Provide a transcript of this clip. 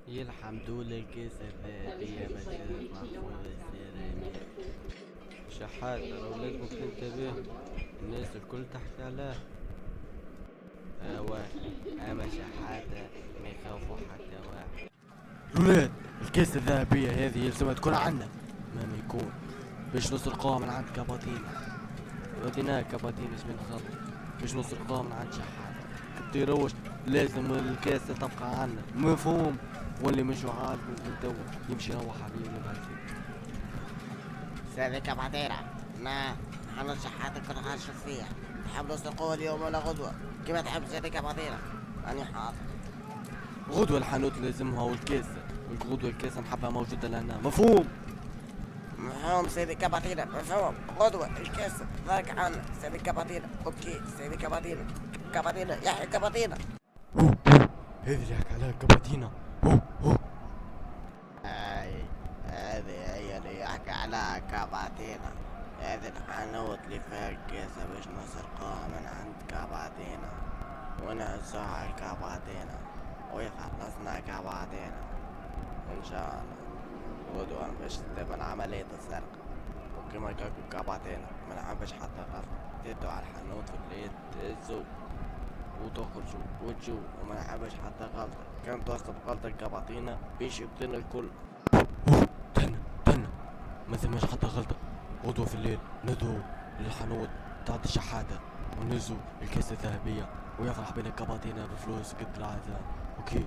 يا الحمد لله الكاس الذهبية مجال محفوظ السيراميك. شحات راه لازمك تنتبه، الناس الكل تحكي عليه. ايوا اما شحاتة ما يخافوا حتى واحد. الولاد، الكاس الذهبية هذه يلزمها تكون عندنا مهما يكون، باش نسرقوها من عند كاباتينا. وديناها كاباتينا اش من خلط باش نسرقوها من عند شحات. كتيروش، لازم الكاس تبقى عندنا، مفهوم؟ واللي مش عاجبه من توا يمشي يروح عليه ونبعث. سيدي كاباتيرا، أنا حنرجع حياتك كل حاجة شوف فيها. تحب نسرقوها اليوم ولا غدوة؟ كيما تحب سيدي كاباتيرا، أني حاضر. غدوة الحانوت لازمها والكاس، والغدوة الكاس نحبها موجودة لهنا، مفهوم؟ مفهوم سيدي كاباتيرا، مفهوم. غدوة الكاس ذاك عنا سيدي كاباتيرا. أوكي سيدي كاباتيرا. كاباتيرا يحيى كاباتيرا. هذه اللي حكى عليها كاباتينا. هو هذه هي اللي يحكي عليها كاباتينا. هذه الحانوت اللي فيها الكيسة باش نسرقوها من عند كاباتينا ونهزوها على كاباتينا ويخلصنا كاباتينا إن شاء الله. غدوة باش تتم عملية السرقة، وكما قالكم كاباتينا ما نحبش حتى غلط. تدوا على الحانوت في الليل تهزوا وتخرجوا وتجوا، وما نحبش حتى غلطة. كان توصل غلطة كاباتينا بيش يبطينا الكل. تهنا ما ثماش حتى غلطة. غدوة في الليل ندو للحانوت تاع الشحاتة ونزو الكاس الذهبية ويفرح بين كاباتينا بفلوس قد العادة. اوكي